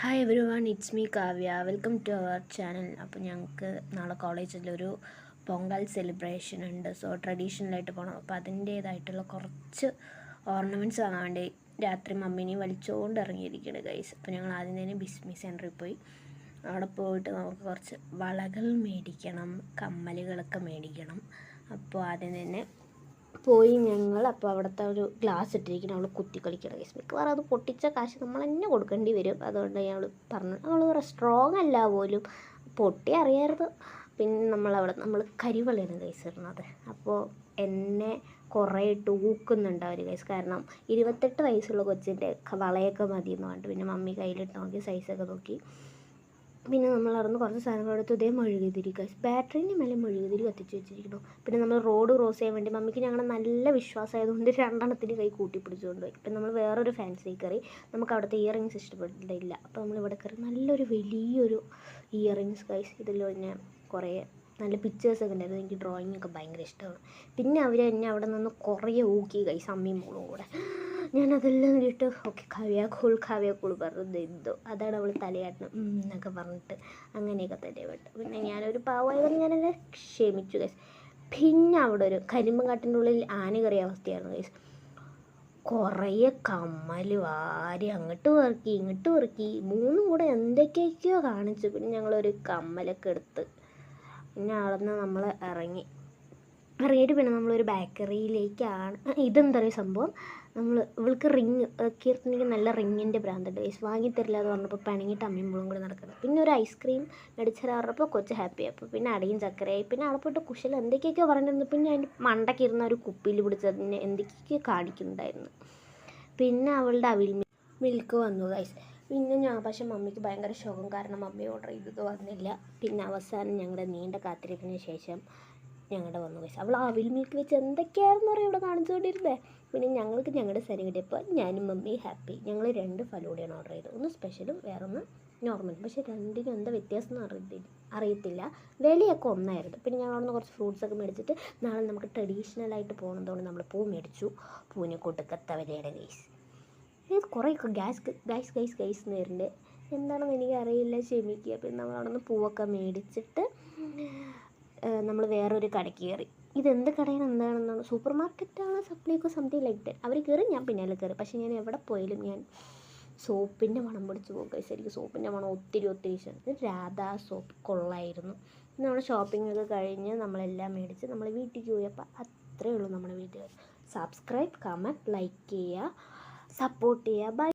Hi everyone, it's me Kavya. Welcome to our channel. അപ്പോൾ ഞങ്ങൾക്ക് നാളെ കോളേജിലൊരു പൊങ്കൽ സെലിബ്രേഷൻ ഉണ്ട്. സോ ട്രഡീഷണലായിട്ട് പോകണം. അപ്പോൾ അതിൻ്റേതായിട്ടുള്ള കുറച്ച് ഓർണമെൻറ്റ്സ് വാങ്ങാൻ വേണ്ടി രാത്രി മമ്മീനെ വലിച്ചുകൊണ്ട് ഇറങ്ങിയിരിക്കുകയാണ് ഗൈസ്. അപ്പോൾ ഞങ്ങൾ ആദ്യം തന്നെ ബിസ്മി സെൻറ്ററിൽ പോയി. അവിടെ പോയിട്ട് നമുക്ക് കുറച്ച് വളകൾ മേടിക്കണം, കമ്മലുകളൊക്കെ മേടിക്കണം. അപ്പോൾ ആദ്യം തന്നെ പോയി ഞങ്ങൾ. അപ്പോൾ അവിടുത്തെ ഒരു ഗ്ലാസ് ഇട്ടിരിക്കണം, അവൾ കുത്തി കളിക്കണം ഗൈസ്. മിക്കവാറും അത് പൊട്ടിച്ച കാശ് നമ്മൾ തന്നെ കൊടുക്കേണ്ടി വരും. അതുകൊണ്ട് ഞങ്ങൾ പറഞ്ഞു, അവൾ സ്ട്രോങ് അല്ല പോലും, പൊട്ടി അറിയരുത്. പിന്നെ നമ്മൾ കരിവളയാണ് ഗൈസ് ഇടുന്നത്. അപ്പോൾ എന്നെ കുറേ ഇട്ട് ഊക്കുന്നുണ്ട് അവർ ഗൈസ്. കാരണം 28 വയസ്സുള്ള കൊച്ചിൻ്റെ വളയൊക്കെ മതി എന്ന് പറഞ്ഞിട്ട് പിന്നെ മമ്മി കയ്യിലിട്ട് നോക്കി, സൈസൊക്കെ നോക്കി. പിന്നെ നമ്മൾ അവിടുന്ന് കുറച്ച് സാധനങ്ങളെടുത്ത് ഇതേ മെഴുകുതിരി ഗൈസ്, ബാറ്ററിൻ്റെ മേലെ മെഴുകുതിരി കത്തിച്ച് വെച്ചിരിക്കുന്നു. പിന്നെ നമ്മൾ റോഡ് ക്രോസ് ചെയ്യാൻ വേണ്ടി മമ്മിക്ക് ഞങ്ങൾ നല്ല വിശ്വാസമായതുകൊണ്ട് 2 കൈ കൂട്ടി പിടിച്ചുകൊണ്ട് പോയി. പിന്നെ നമ്മൾ വേറൊരു ഫാൻസി കയറി. നമുക്ക് അവിടുത്തെ ഇയറിങ്സ് ഇഷ്ടപ്പെട്ടില്ല. അപ്പോൾ നമ്മളിവിടെ കയറി നല്ലൊരു വലിയൊരു ഇയറിങ്സ് ഗൈസ്. ഇതിൽ പിന്നെ കുറേ നല്ല പിക്ചേഴ്സൊക്കെ ഉണ്ടായിരുന്നു. എനിക്ക് ഡ്രോയിങ് ഒക്കെ ഭയങ്കര ഇഷ്ടമാണ്. പിന്നെ അവർ എന്നെ അവിടെ നിന്ന് കുറേ ഊക്കി ഗൈസ്, അമ്മയും മോളും കൂടെ. ഞാനതെല്ലാം കേട്ട് ഓക്കെ കാവ്യ കൂൾ പറഞ്ഞു എന്തോ അതാണ് അവൾ തലയാട്ടണം എന്നൊക്കെ പറഞ്ഞിട്ട് അങ്ങനെയൊക്കെ തന്നെ വിട്ടു. പിന്നെ ഞാനൊരു പാവമായതുകൊണ്ട് ഞാനത് ക്ഷമിച്ചു ഗൈസ്. പിന്നെ അവിടെ ഒരു കരിമ്പുകാട്ടിൻ്റെ ഉള്ളിൽ ആന കയറിയ അവസ്ഥയായിരുന്നു ഗൈസ്. കുറേ കമ്മൽ വാരി അങ്ങോട്ട് പെറുക്കി ഇങ്ങോട്ട് പെറുക്കി, 3 കൂടെ എന്തൊക്കെയൊക്കെയോ കാണിച്ചു. പിന്നെ ഞങ്ങളൊരു കമ്മലൊക്കെ എടുത്ത് പിന്നെ അവിടെ നമ്മൾ ഇറങ്ങിയിട്ട് പിന്നെ നമ്മളൊരു ബേക്കറിയിലേക്കാണ്. ഇതെന്താ പറയുക സംഭവം, ഇവൾക്ക് റിങ്, കീർത്തനിക്ക് നല്ല റിങ്ങിൻ്റെ ഭ്രാന്തുണ്ട് ഗൈസ്. വാങ്ങിത്തരില്ല എന്ന് പറഞ്ഞപ്പോൾ പിണങ്ങിയിട്ട് അമ്മയും മോളും കൂടെ നടക്കുന്നത്. പിന്നെ ഒരു ഐസ്ക്രീം മേടിച്ചാൽ പറഞ്ഞപ്പോൾ കൊച്ച് ഹാപ്പി. അപ്പോൾ പിന്നെ അടിയും ചക്കരയായി. പിന്നെ അവിടെ പോയിട്ട് കുശല എന്തൊക്കെയൊക്കെയോ പറഞ്ഞിരുന്നു. പിന്നെ അതിൻ്റെ മണ്ടയ്ക്കിരുന്ന ഒരു കുപ്പിയിൽ പിടിച്ചതിന് എന്തൊക്കെയൊക്കെയോ കാണിക്കുന്നുണ്ടായിരുന്നു. പിന്നെ അവളുടെ അവിൽ മിൽക്ക് വന്നു ഗൈസ്. പിന്നെ പക്ഷേ മമ്മിക്ക് ഭയങ്കര ശോകം, കാരണം മമ്മി ഓർഡർ ചെയ്തത് വന്നില്ല. പിന്നെ അവസാനം ഞങ്ങളുടെ നീണ്ട കാത്തിരിപ്പിന് ശേഷം ഞങ്ങളുടെ വന്നു ഗൈസ്. അവൾ അവിൽ മിൽക്ക് വെച്ച് എന്തൊക്കെയായിരുന്നു പറയുക ഇവിടെ കാണിച്ചുകൊണ്ടിരുന്നത്. പിന്നെ ഞങ്ങൾക്ക് ഞങ്ങളുടെ സ്ഥലം കിട്ടിയപ്പോൾ ഞാനും മമ്മി ഹാപ്പി. ഞങ്ങൾ 2 ഫലൂഡയാണ് ഓർഡർ ചെയ്തത്, ഒന്ന് സ്പെഷ്യലും വേറൊന്ന് നോർമലും. പക്ഷേ രണ്ടിനും എന്താ വ്യത്യാസം എന്ന് അറിയത്തില്ല. വിലയൊക്കെ ഒന്നായിരുന്നു. പിന്നെ ഞങ്ങൾ അവിടുന്ന് കുറച്ച് ഫ്രൂട്ട്സൊക്കെ മേടിച്ചിട്ട് നാളെ നമുക്ക് ട്രഡീഷണലായിട്ട് പോകുന്നതുകൊണ്ട് നമ്മൾ പൂ മേടിച്ചു. പൂവിനെ കൊട്ടുക്കത്ത വിലയുടെ ഗൈസ്. ഇത് കുറേയൊക്കെ ഗൈസ് നേരിൻ്റെ എന്താണെന്ന് എനിക്കറിയില്ല, ക്ഷമിക്കുക. പിന്നെ നമ്മൾ അവിടെ നിന്ന് പൂവൊക്കെ മേടിച്ചിട്ട് നമ്മൾ വേറൊരു കടയ്ക്ക് കയറി. ഇതെന്ത് കടയാണ് എന്താണെന്നാണ്, സൂപ്പർ മാർക്കറ്റാണ്, സപ്ലൈക്കോ സംതിങ് ലൈക്ക് ദാറ്റ്. അവർ കയറി, ഞാൻ പിന്നാലെ കയറി. പക്ഷേ ഞാൻ എവിടെ പോയാലും ഞാൻ സോപ്പിൻ്റെ മണം പിടിച്ച് പോകും ഗൈസ്. എനിക്ക് സോപ്പിൻ്റെ മണം ഒത്തിരി ഇഷ്ടം. ഇത് രാധാ സോപ്പ് കൊള്ളായിരുന്നു. നമ്മുടെ ഷോപ്പിംഗ് ഒക്കെ കഴിഞ്ഞ് നമ്മളെല്ലാം മേടിച്ച് നമ്മൾ വീട്ടിലേക്ക് പോയി. അപ്പോൾ അത്രയേ ഉള്ളൂ നമ്മുടെ വീഡിയോ. സബ്സ്ക്രൈബ്, കമൻറ്റ്, ലൈക്ക് ചെയ്യുക, സപ്പോർട്ട് ചെയ്യുക. ബൈ.